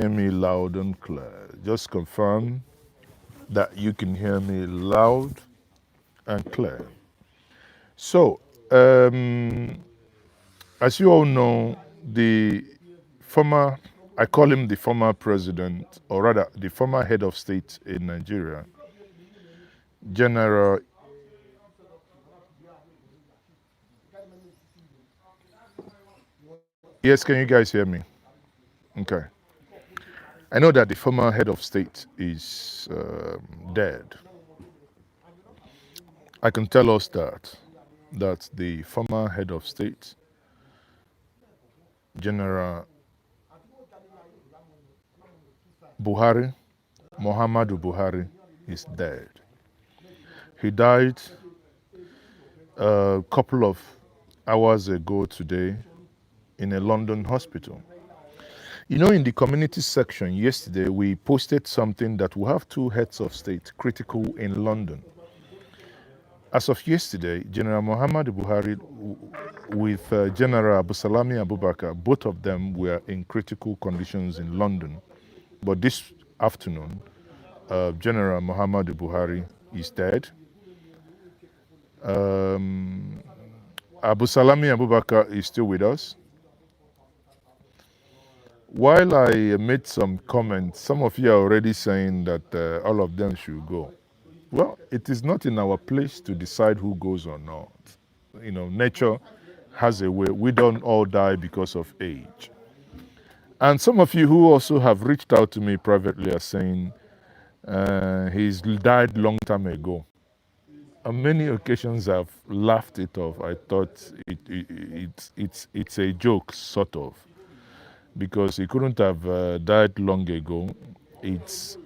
hear me loud and clear. Just confirm that you can hear me loud and clear. So, as you all know, the former, I call him the former president, or rather, the former head of state in Nigeria, General. Yes, can you guys hear me? Okay. I know that the former head of state is dead. I can tell us that the former head of state, General Buhari, Muhammadu Buhari, is dead. He died a couple of hours ago today in a London hospital. You know, in the community section yesterday, we posted something that we have two heads of state critical in London. As of yesterday, General Muhammadu Buhari with General Abusalami Abubakar, both of them were in critical conditions in London. But this afternoon, General Muhammadu Buhari is dead. Abusalami Abubakar is still with us. While I made some comments, some of you are already saying that all of them should go. Well, it is not in our place to decide who goes or not. You know, nature has a way. We don't all die because of age. And some of you who also have reached out to me privately are saying he's died long time ago. On many occasions, I've laughed it off. I thought it's a joke, sort of, because he couldn't have died long ago. It's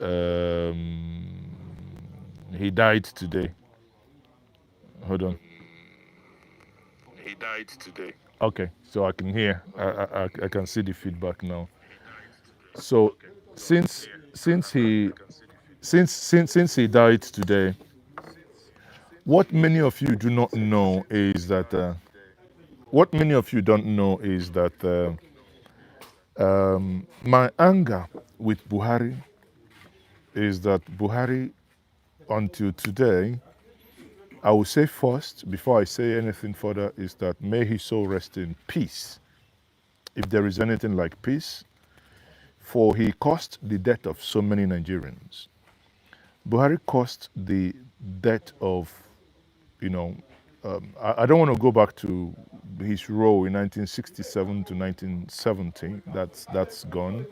he died today. Hold on. He died today. Okay, so I can hear. I can see the feedback now. So since he died today, what many of you do not know is that what many of you don't know is that my anger with Buhari is that Buhari, until today, I will say first, before I say anything further, is that may his soul rest in peace, if there is anything like peace, for he caused the death of so many Nigerians. Buhari caused the death of, you know, I don't want to go back to his role in 1967 to 1970. That's gone.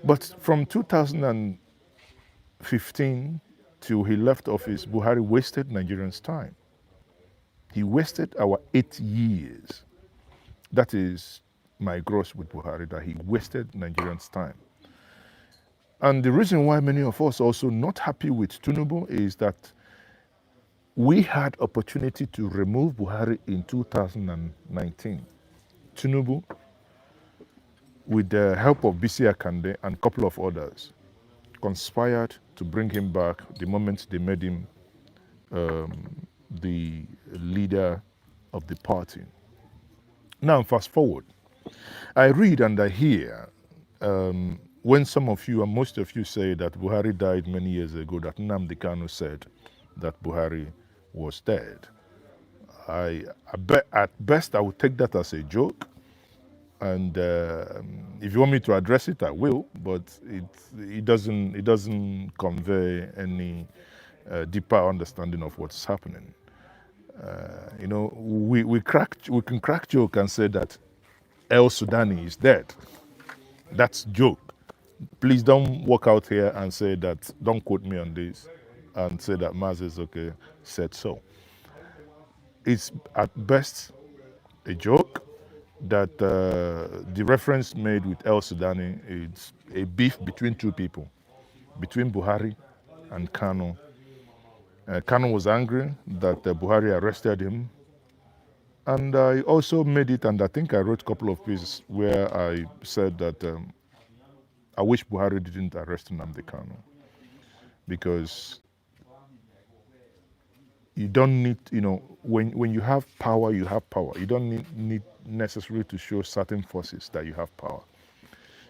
But from 2015 till he left office, Buhari wasted Nigerians' time. He wasted our 8 years. That is my gross with Buhari, that he wasted Nigerians' time. And the reason why many of us are also not happy with Tinubu is that we had opportunity to remove Buhari in 2019. Tinubu, with the help of BC Akande and a couple of others, conspired to bring him back the moment they made him the leader of the party. Now, fast forward. I read and I hear when some of you and most of you say that Buhari died many years ago, that Nnamdi Kanu said that Buhari was dead. At best, I would take that as a joke. And if you want me to address it, I will. But it doesn't convey any deeper understanding of what's happening. You know, we can crack joke and say that El-Sudani is dead. That's joke. Please don't walk out here and say that, don't quote me on this, and say that Maazi Ezeoke said so. It's at best a joke that the reference made with El-Sudani is a beef between two people, between Buhari and Kanu. Kanu was angry that Buhari arrested him. And I also made it, and I think I wrote a couple of pieces where I said that I wish Buhari didn't arrest Nnamdi Kanu, because you don't need, you know, when you have power, you have power. You don't need necessarily to show certain forces that you have power.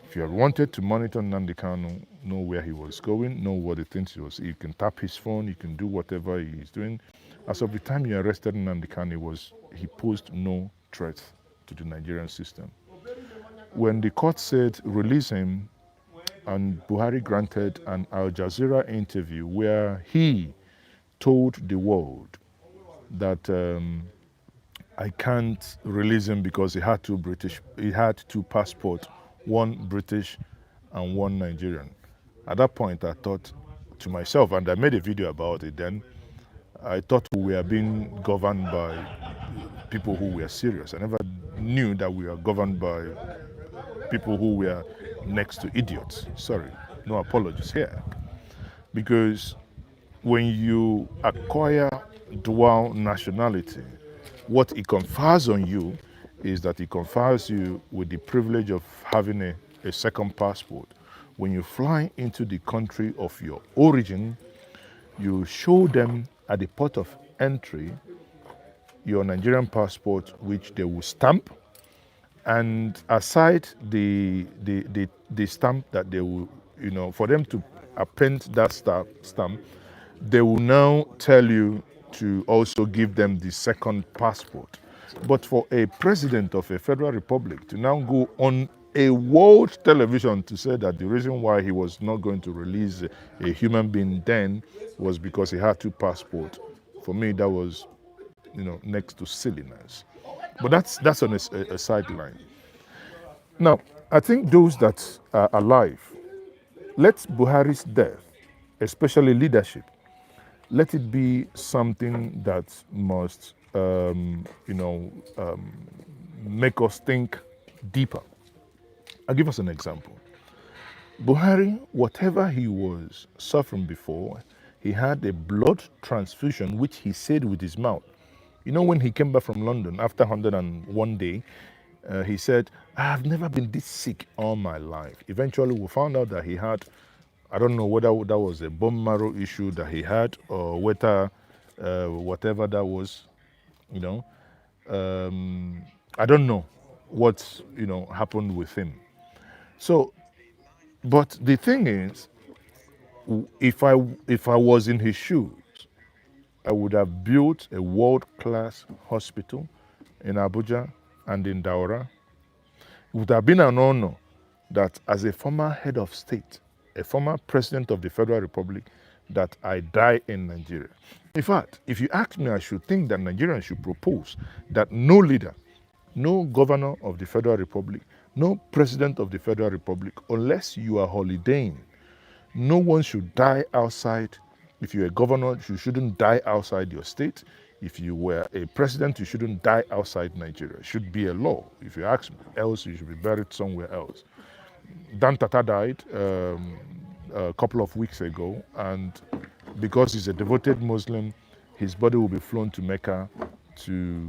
If you wanted to monitor Nnamdi Kanu, know where he was going, know what the things he was, you can tap his phone, you can do whatever he's doing. As of the time you arrested Nnamdi Kanu, he posed no threat to the Nigerian system. When the court said release him, and Buhari granted an Al Jazeera interview where he told the world that I can't release him because he had two passports, one British and one Nigerian. At that point, I thought to myself, and I made a video about it then, I thought we were being governed by people who were serious. I never knew that we were governed by people who were next to idiots. Sorry, no apologies here. Because when you acquire dual nationality, what it confers on you is that it confers you with the privilege of having a second passport. When you fly into the country of your origin, you show them at the port of entry your Nigerian passport, which they will stamp, and aside the stamp that they will, for them to append that stamp, they will now tell you to also give them the second passport. But for a president of a federal republic to now go on a world television to say that the reason why he was not going to release a human being then was because he had two passports, for me that was, next to silliness. But that's on a sideline. Now, I think those that are alive, let Buhari's death, especially leadership, let it be something that must, make us think deeper. I'll give us an example. Buhari, whatever he was suffering before, he had a blood transfusion, which he said with his mouth. When he came back from London after 101 days, he said, I have never been this sick all my life. Eventually, we found out that he had, I don't know whether that was a bone marrow issue that he had or whether whatever that was, I don't know what, happened with him. So, but the thing is, if I was in his shoes, I would have built a world-class hospital in Abuja and in Daura. It would have been an honor that as a former head of state, a former president of the Federal Republic, that I die in Nigeria. In fact, if you ask me, I should think that Nigerians should propose that no leader, no governor of the Federal Republic, no president of the Federal Republic, unless you are holidaying, no one should die outside. If you're a governor, you shouldn't die outside your state. If you were a president, you shouldn't die outside Nigeria. It should be a law, if you ask me. Else, you should be buried somewhere else. Dan Tata died a couple of weeks ago, and because he's a devoted Muslim, his body will be flown to Mecca to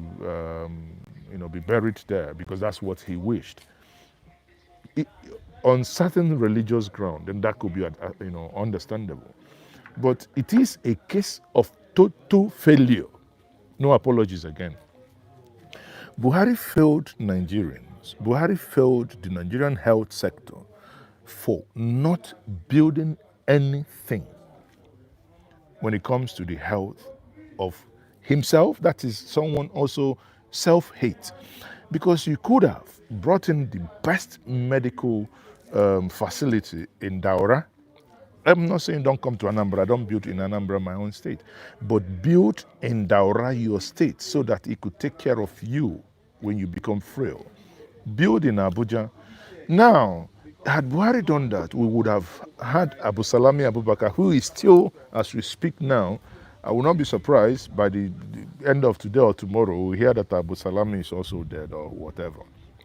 be buried there because that's what he wished. On certain religious ground, then that could be understandable. But it is a case of total failure. No apologies again. Buhari failed Nigerians. Buhari failed the Nigerian health sector for not building anything when it comes to the health of himself. That is someone also self-hate. Because you could have brought in the best medical facility in Daura. I'm not saying don't come to Anambra, don't build in Anambra, my own state, but build in Daura, your state, so that it could take care of you when you become frail. Build in Abuja. Now, had Buhari done that, we would have had Abu Salami Abubakar, who is still, as we speak now, I will not be surprised by the end of today or tomorrow, we'll hear that Abu Salami is also dead or whatever.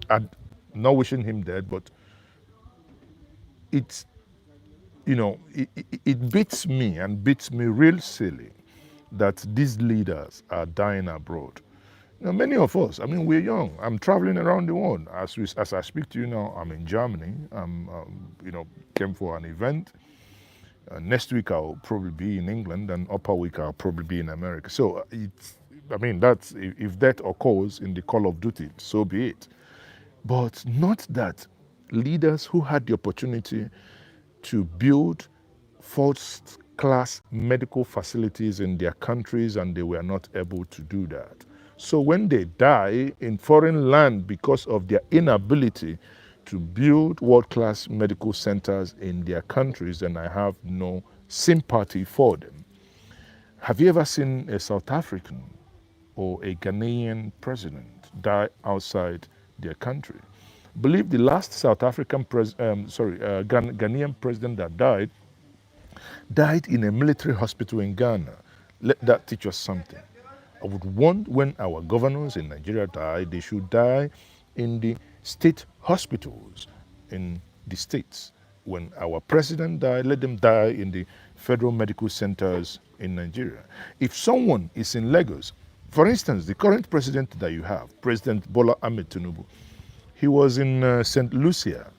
I'm not wishing him dead, but it's, it beats me and beats me real silly that these leaders are dying abroad. Many of us, we're young. I'm traveling around the world. As I speak to you now, I'm in Germany. I'm, came for an event. Next week I'll probably be in England, and upper week I'll probably be in America. So that's if that occurs in the call of duty, so be it. But not that leaders who had the opportunity to build first-class medical facilities in their countries, and they were not able to do that. So when they die in foreign land because of their inability to build world-class medical centers in their countries, then I have no sympathy for them. Have you ever seen a South African or a Ghanaian president die outside their country? I believe the last South African Ghanaian president that died in a military hospital in Ghana. Let that teach us something. I would want when our governors in Nigeria die, they should die in the state hospitals in the states. When our president died, let them die in the federal medical centers in Nigeria. If someone is in Lagos, for instance, the current president that you have, President Bola Ahmed Tinubu, he was in St. Lucia.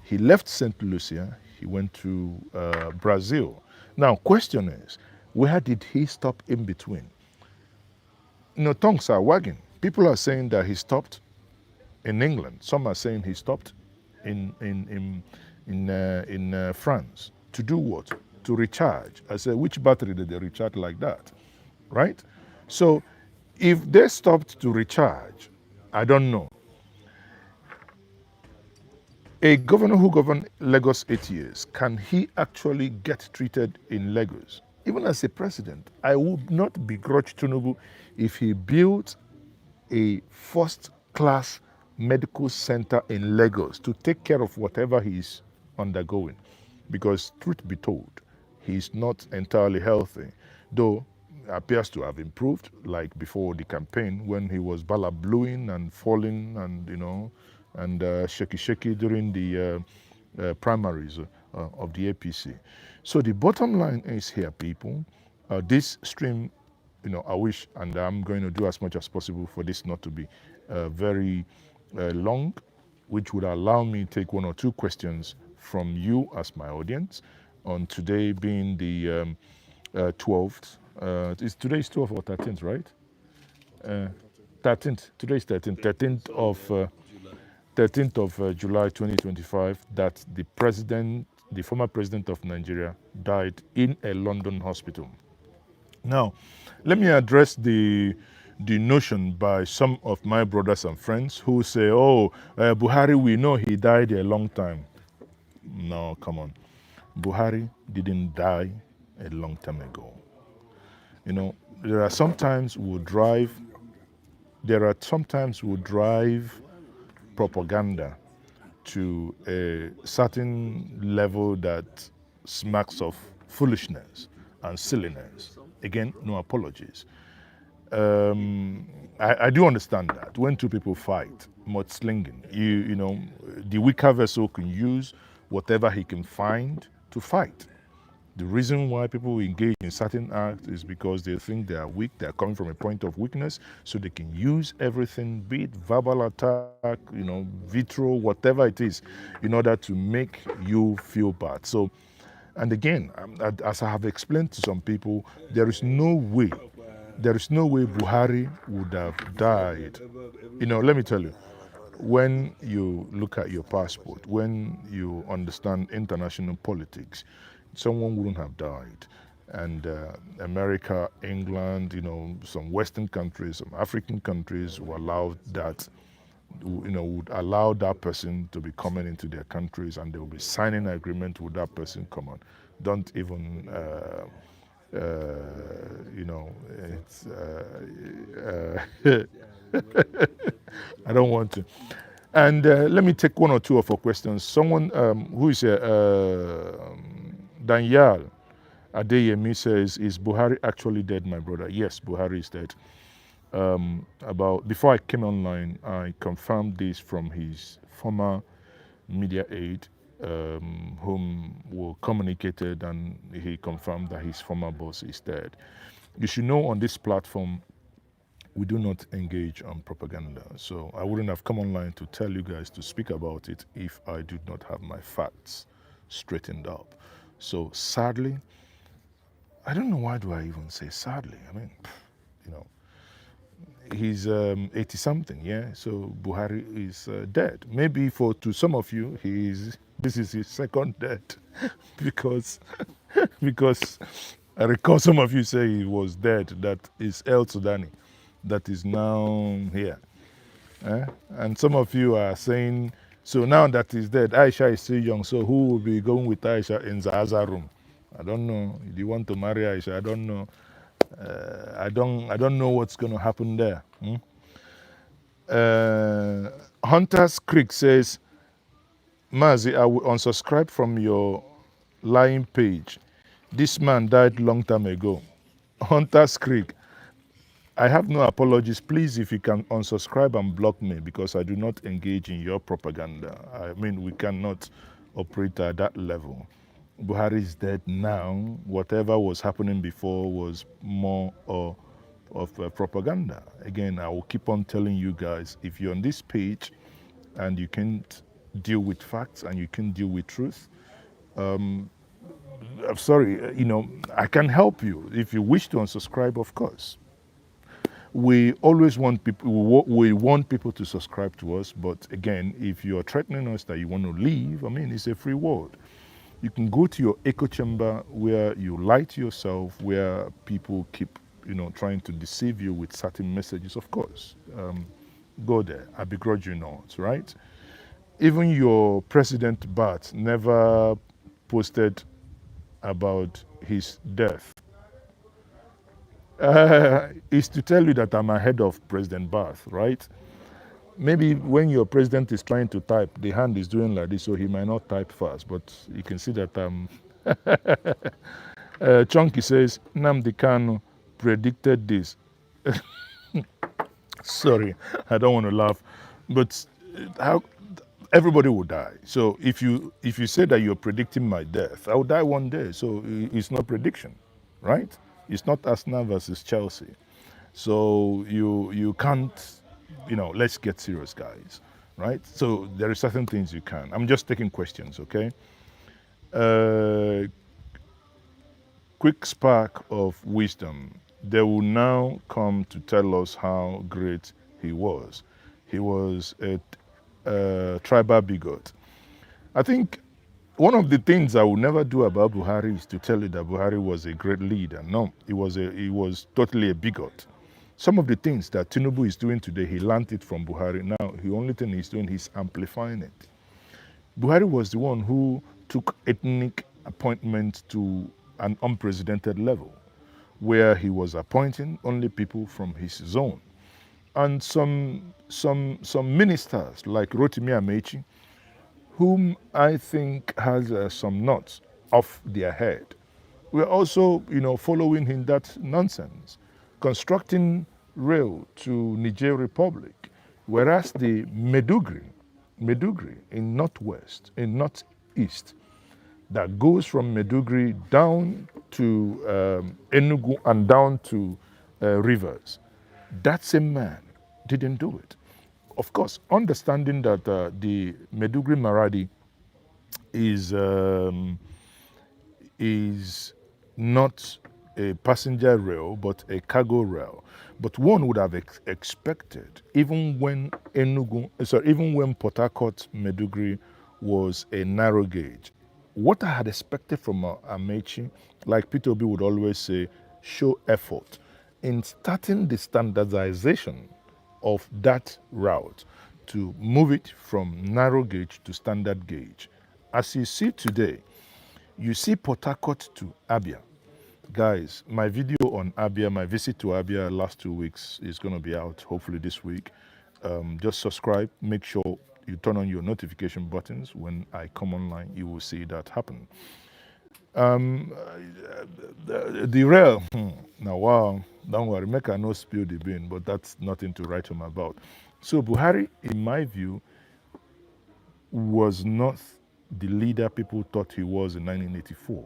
He left St. Lucia, he went to Brazil. Now, question is, where did he stop in between? Tongues are wagging. People are saying that he stopped in England. Some are saying he stopped in France. To do what? To recharge. I said, which battery did they recharge like that? Right? So, if they stopped to recharge, I don't know. A governor who governed Lagos 8 years, can he actually get treated in Lagos? Even as a president, I would not begrudge Tinubu if he built a first-class medical center in Lagos to take care of whatever he is undergoing. Because truth be told, he is not entirely healthy, though appears to have improved, like before the campaign when he was balabluing and falling and, and shaky during the primaries of the APC. So the bottom line is here, people, this stream, I wish, and I'm going to do as much as possible for this not to be very long, which would allow me to take one or two questions from you as my audience on today being the 12th. Today is 12th or 13th, right? 13th. Today is 13th. 13th of July 2025, that the former president of Nigeria, died in a London hospital. Now, let me address the notion by some of my brothers and friends who say, Buhari, we know he died a long time. No, come on. Buhari didn't die a long time ago. There are sometimes we'll drive propaganda to a certain level that smacks of foolishness and silliness. Again, no apologies. I do understand that when two people fight, mudslinging, the weaker vessel can use whatever he can find to fight. The reason why people engage in certain acts is because they think they are weak, they are coming from a point of weakness, so they can use everything, be it verbal attack, vitro, whatever it is, in order to make you feel bad. So, and again, as I have explained to some people, there is no way Buhari would have died. Let me tell you, when you look at your passport, when you understand international politics, someone wouldn't have died. And America, England, some Western countries, some African countries would allow that person to be coming into their countries, and they will be signing an agreement with that person. Come on, don't even, it's, I don't want to. And let me take one or two of our questions. Someone who is Daniel Adeyemi says, is Buhari actually dead, my brother? Yes, Buhari is dead. Before I came online, I confirmed this from his former media aide, whom we communicated, and he confirmed that his former boss is dead. You should know on this platform, we do not engage on propaganda. So I wouldn't have come online to tell you guys to speak about it if I did not have my facts straightened up. So sadly, I don't know why do I even say sadly. I mean, he's 80 something, yeah. So Buhari is dead. Maybe to some of you, this is his second death, because because I recall some of you say he was dead. That is El Sudani, that is now here. And some of you are saying, so now that he's dead, Aisha is still young, so who will be going with Aisha in the other room? I don't know. Do you want to marry Aisha? I don't know. I don't know what's going to happen there. Hunter's Creek says, Maazi, I will unsubscribe from your lying page. This man died long time ago. Hunter's Creek, I have no apologies. Please, if you can unsubscribe and block me, because I do not engage in your propaganda. I mean, we cannot operate at that level. Buhari is dead now. Whatever was happening before was more of propaganda. Again, I will keep on telling you guys, if you're on this page and you can't deal with facts and you can't deal with truth, I'm sorry, I can help you. If you wish to unsubscribe, of course. We always want people, we want people to subscribe to us, but again, if you're threatening us that you want to leave, I mean, it's a free world. You can go to your echo chamber where you lie to yourself, where people keep, trying to deceive you with certain messages, of course. Go there. I begrudge you not, right? Even your President Bat never posted about his death. Is to tell you that I'm ahead of President Bath, right? Maybe when your president is trying to type, the hand is doing like this, so he might not type fast, but you can see that Chunky says, Nnamdi Kanu predicted this. Sorry, I don't want to laugh, but how everybody will die. So if you say that you're predicting my death, I will die one day. So it's not prediction, right? It's not Arsenal versus Chelsea. So you can't, let's get serious, guys, right? So there are certain things you can. I'm just taking questions, okay? Quick spark of wisdom. They will now come to tell us how great he was. He was a tribal bigot. I think one of the things I will never do about Buhari is to tell you that Buhari was a great leader. No, he was totally a bigot. Some of the things that Tinubu is doing today, he learned it from Buhari. Now, the only thing he's doing is amplifying it. Buhari was the one who took ethnic appointment to an unprecedented level, where he was appointing only people from his zone. And some ministers like Rotimi Amechi, whom I think has some knots off their head, we're also, following in that nonsense, constructing rail to Niger Republic, whereas the Medugri in northeast, that goes from Medugri down to Enugu and down to rivers, that same man didn't do it. Of course, understanding that the Medugri Maradi is not a passenger rail, but a cargo rail. But one would have expected, even when Port Harcourt Medugri was a narrow gauge, what I had expected from Amechi, like Peter Obi would always say, show effort in starting the standardization of that route to move it from narrow gauge to standard gauge. As you see today, you see Port Harcourt to Abia. Guys, my video on Abia, my visit to Abia last 2 weeks is going to be out hopefully this week. Just subscribe, make sure you turn on your notification buttons. When I come online, you will see that happen. The rail, now wow, don't worry, make I no spill the bean, but that's nothing to write home about. So Buhari, in my view, was not the leader people thought he was in 1984.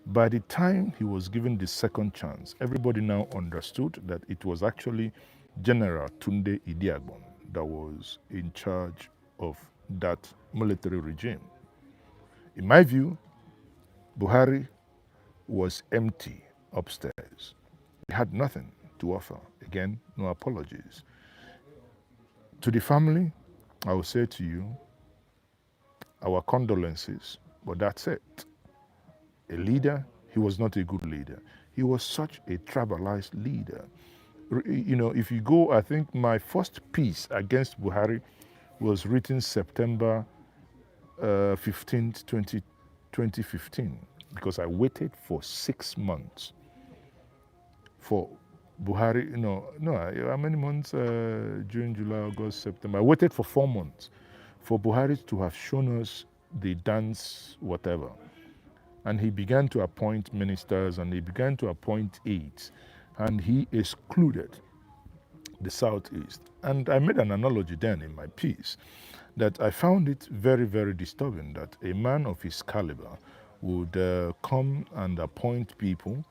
By the time he was given the second chance, everybody now understood that it was actually General Tunde Idiagbon that was in charge of that military regime. In my view, Buhari was empty upstairs. He had nothing to offer. Again, no apologies. To the family, I will say to you, our condolences, but that's it. A leader, he was not a good leader. He was such a tribalized leader. You know, if you go, I think my first piece against Buhari was written September 15th, 2015, because I waited for 6 months for Buhari, how many months? June, July, August, September. I waited for 4 months for Buhari to have shown us the dance, whatever. And he began to appoint ministers and he began to appoint aides. And he excluded the Southeast. And I made an analogy then in my piece that I found it very, very disturbing that a man of his caliber would come and appoint people.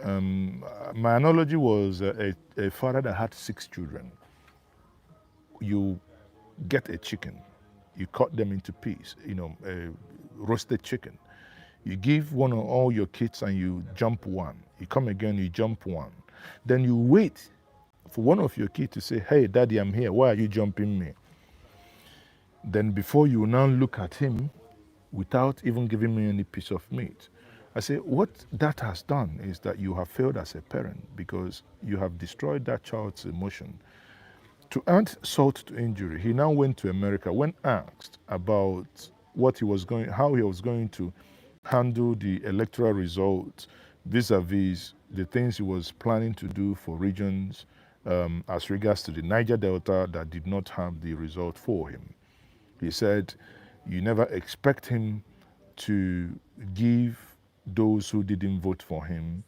My analogy was a father that had 6 children. You get a chicken, you cut them into pieces, a roasted chicken. You give one of all your kids and you jump one. You come again, you jump one. Then you wait for one of your kids to say, hey, daddy, I'm here. Why are you jumping me? Then before you now look at him without even giving me any piece of meat. I say, what that has done is that you have failed as a parent because you have destroyed that child's emotion. To add salt to injury, he now went to America. When asked about how he was going to handle the electoral results vis-a-vis the things he was planning to do for regions as regards to the Niger Delta that did not have the result for him. He said, you never expect him to give those who didn't vote for him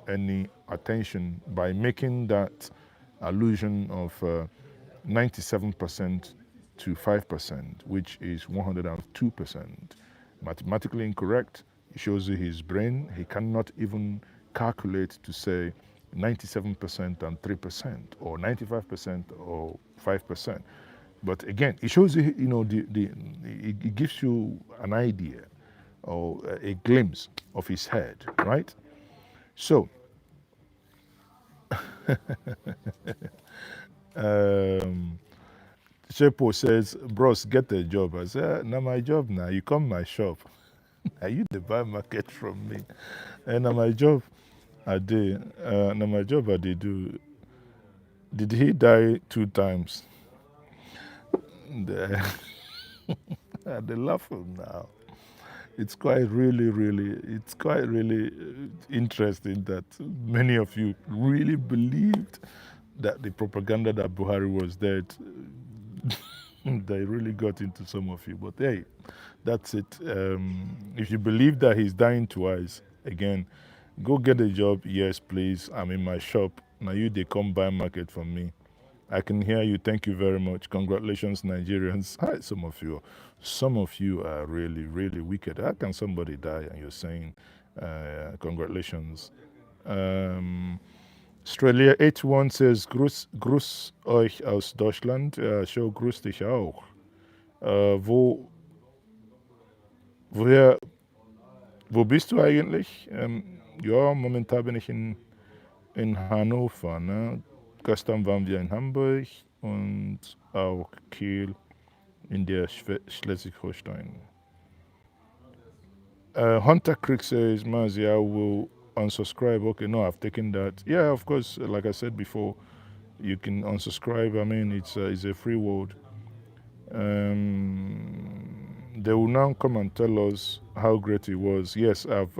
any attention by making that allusion of 97% to 5%, which is 102%. Mathematically incorrect. It shows you his brain. He cannot even calculate to say 97% and 3% or 95% or 5%. But again, it shows you, it gives you an idea or a glimpse of his head, right? So, Shepo says, bros, get a job. I said, now my job now, you come my shop. Are you the buy market from me? And now my job, I did. Now my job, I did do. Did he die 2 times? They laugh now. It's quite really interesting that many of you really believed that the propaganda that Buhari was dead, they really got into some of you. But hey, that's it. If you believe that he's dying twice, again, go get a job. Yes, please. I'm in my shop. Now they come buy market from me. I can hear you. Thank you very much. Congratulations, Nigerians. Hi, some of you are really, really wicked. How can somebody die and you're saying congratulations? Australia 81 says, Gruß euch aus Deutschland. Show grüß dich auch. Wo bist du eigentlich? Ja, momentan bin ich in Hannover, ne? Gestern waren wir in Hamburg und auch Kiel in der Schleswig-Holstein. Hunter Creek says, Maazi, I will unsubscribe. Okay, no, I've taken that. Yeah, of course, like I said before, you can unsubscribe. I mean, it's a free world. They will now come and tell us how great it was. Yes, I've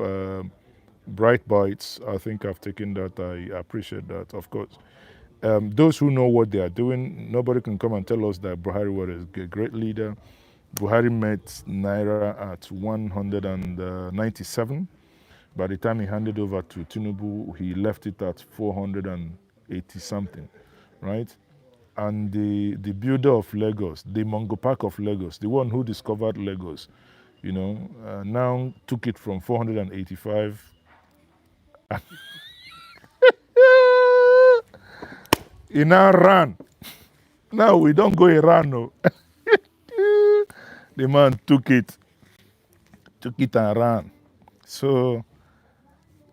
Bright Bites. I think I've taken that. I appreciate that, of course. Those who know what they are doing, nobody can come and tell us that Buhari was a great leader. Buhari met Naira at 197. By the time he handed over to Tinubu, he left it at 480 something, right? And the builder of Lagos, the Mongo Park of Lagos, the one who discovered Lagos, now took it from 485. He now ran. Now we don't go Iran, no. The man took it and ran. So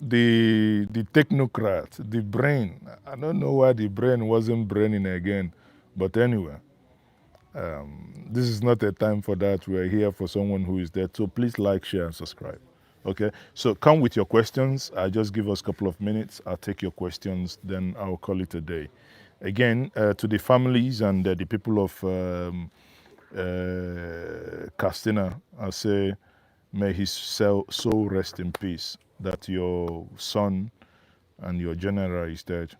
the technocrat, the brain. I don't know why the brain wasn't braining again, but anyway, this is not a time for that. We're here for someone who is there. So please like, share, and subscribe. Okay, so come with your questions. I'll just give us a couple of minutes. I'll take your questions, then I'll call it a day. Again, to the families and the people of Castina, I say, may his soul rest in peace, that your son and your general is dead.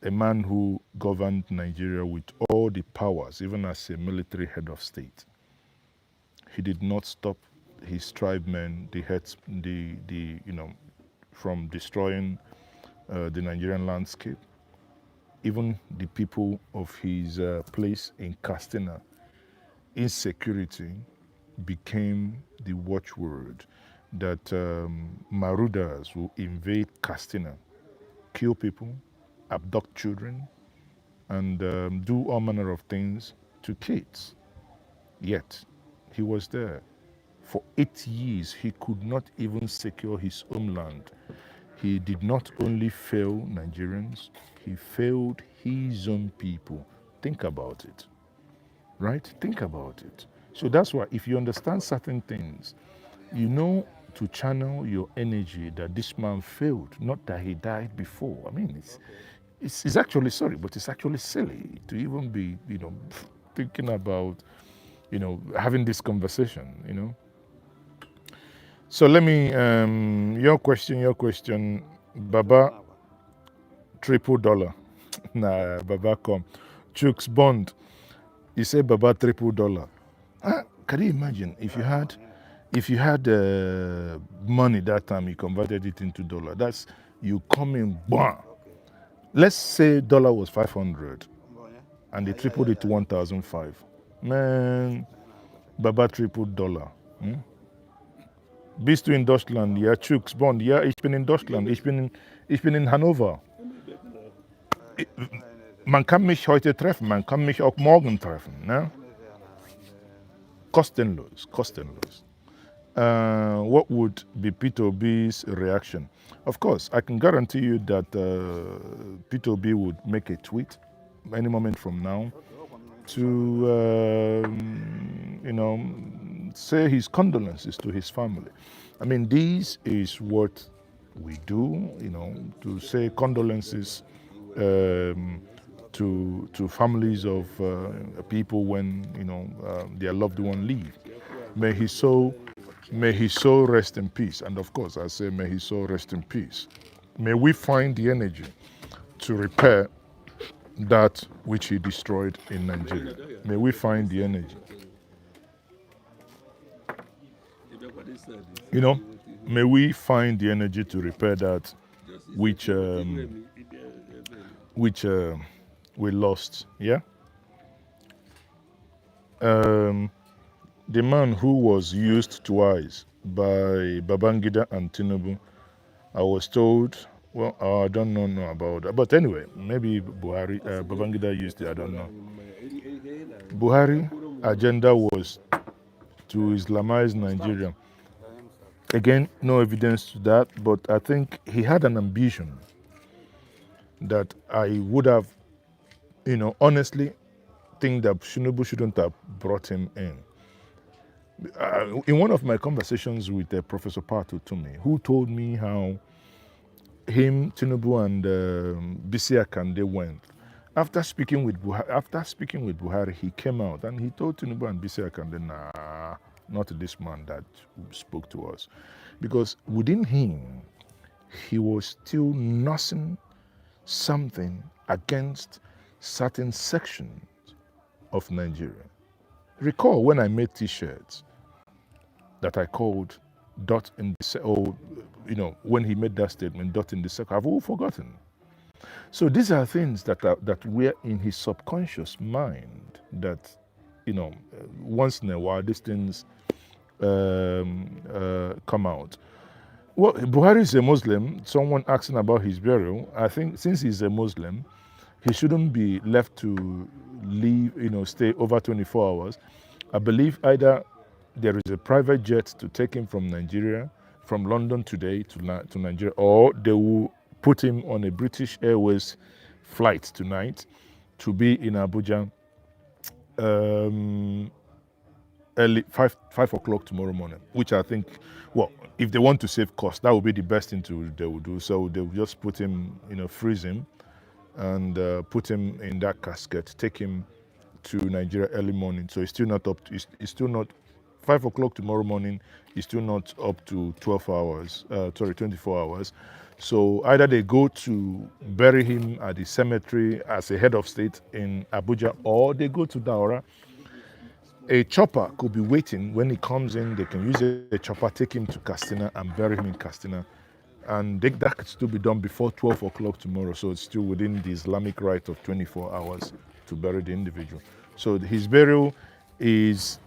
A man who governed Nigeria with all the powers, even as a military head of state. He did not stop his tribesmen, from destroying the Nigerian landscape. Even the people of his place in Castina, insecurity became the watchword that marauders will invade Castina, kill people, abduct children, and do all manner of things to kids. Yet, he was there. For 8 years, he could not even secure his homeland. He did not only fail Nigerians, he failed his own people. Think about it, right? Think about it. So that's why if you understand certain things, you know to channel your energy that this man failed, not that he died before. I mean, it's actually, sorry, but it's actually silly to even be, thinking about, having this conversation. So let me, your question, Baba, $3. Nah, Baba come. Chooks Bond, you say Baba $3. Can you imagine if you had money that time, you converted it into dollar. That's you come in, bam. Let's say dollar was 500, and they tripled it to 1,005. Man, Baba tripled dollar. Bist du in Deutschland? Ja, Chooks Bond. Ja, ich bin in Deutschland. Ich bin in Hannover. Man kann mich heute treffen, man kann mich auch morgen treffen. Ne? Kostenlos. What would be Peter B's reaction? Of course, I can guarantee you that Peter B would make a tweet any moment from now to, say his condolences to his family. I mean, this is what we do, to say condolences to families of people when their loved one leave. May his soul rest in peace. And of course, I say, may his soul rest in peace. May we find the energy to repair that which he destroyed in Nigeria. May we find the energy. May we find the energy to repair that which we lost. Yeah. The man who was used twice by Babangida and Tinubu, I was told, well, I don't know about that. But anyway, maybe Buhari, Babangida used it, I don't know. Buhari agenda was to Islamize Nigeria. Again, no evidence to that, but I think he had an ambition that I would have, honestly think that Tinubu shouldn't have brought him in. In one of my conversations with Professor Patu Tumi, who told me how him, Tinubu, and Bisi Akande went. After speaking with Buhari, he came out and he told Tinubu and Bisi Akande, nah, not this man that spoke to us. Because within him, he was still nursing something against certain sections of Nigeria. Recall when I made T-shirts that I called dot in the or when he made that statement, dot in the circle. I've all forgotten. So these are things that were in his subconscious mind that once in a while these things come out. Well, Buhari is a Muslim. Someone asking about his burial. I think since he's a Muslim, he shouldn't be left to leave, stay over 24 hours. I believe either there is a private jet to take him from Nigeria from London today to Nigeria, or they will put him on a British Airways flight tonight to be in Abuja early 5 o'clock tomorrow morning, which I think, well, if they want to save cost, that would be the best thing they will do. So they will just put him, freeze him, and put him in that casket, take him to Nigeria early morning. So it's still not up. It's still not 5 o'clock tomorrow morning. It's still not up to 24 hours. So either they go to bury him at the cemetery as a head of state in Abuja, or they go to Daura. A chopper could be waiting when he comes in. They can use a chopper, take him to Castina and bury him in Castina. And that could still be done before 12 o'clock tomorrow. So it's still within the Islamic rite of 24 hours to bury the individual. So his burial is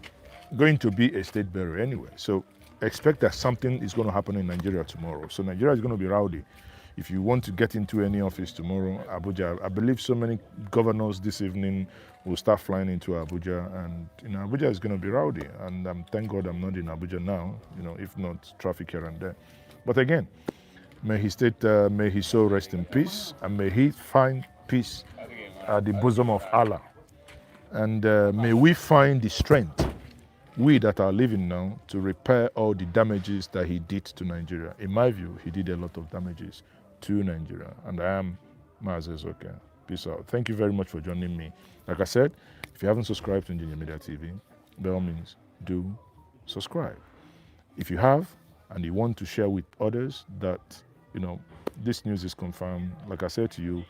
going to be a state burial anyway. So expect that something is going to happen in Nigeria tomorrow. So Nigeria is going to be rowdy. If you want to get into any office tomorrow, Abuja, I believe so many governors this evening will start flying into Abuja, and Abuja is going to be rowdy. And thank God I'm not in Abuja now, if not traffic here and there. But again, may his soul rest in peace, and may he find peace at the bosom of Allah. And may we find the strength, we that are living now, to repair all the damages that he did to Nigeria. In my view, he did a lot of damages to Nigeria. And I am Maazi Ezeoke. Peace out. Thank you very much for joining me. Like I said, if you haven't subscribed to Njenje Media TV, by all means, do subscribe. If you have, and you want to share with others that, this news is confirmed, like I said to you,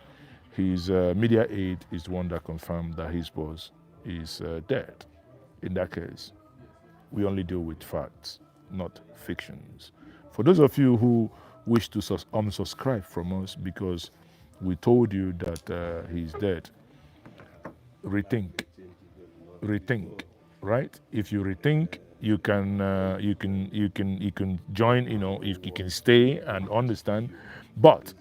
his media aide is the one that confirmed that his boss is dead. In that case, we only deal with facts, not fictions. For those of you who wish to unsubscribe from us because we told you that he's dead, rethink, right? If you rethink, you can join. If you can stay and understand, but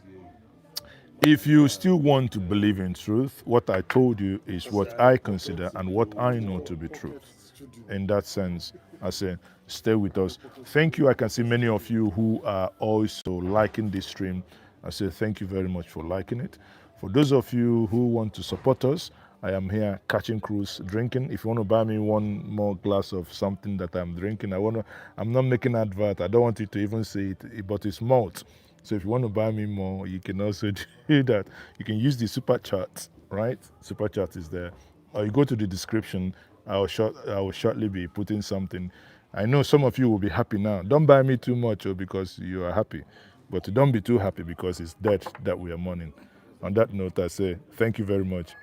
if you still want to believe in truth, what I told you is what I consider and what I know to be truth. In that sense, I say, stay with us. Thank you. I can see many of you who are also liking this stream. I say thank you very much for liking it. For those of you who want to support us, I am here catching cruise, drinking. If you want to buy me one more glass of something that I'm drinking, I'm not making advert. I don't want you to even see it, but it's malt. So if you want to buy me more, you can also do that. You can use the super chat, right? Super chat is there. Or you go to the description. I will shortly be putting something. I know some of you will be happy now. Don't buy me too much because you are happy. But don't be too happy because it's death that we are mourning. On that note, I say thank you very much.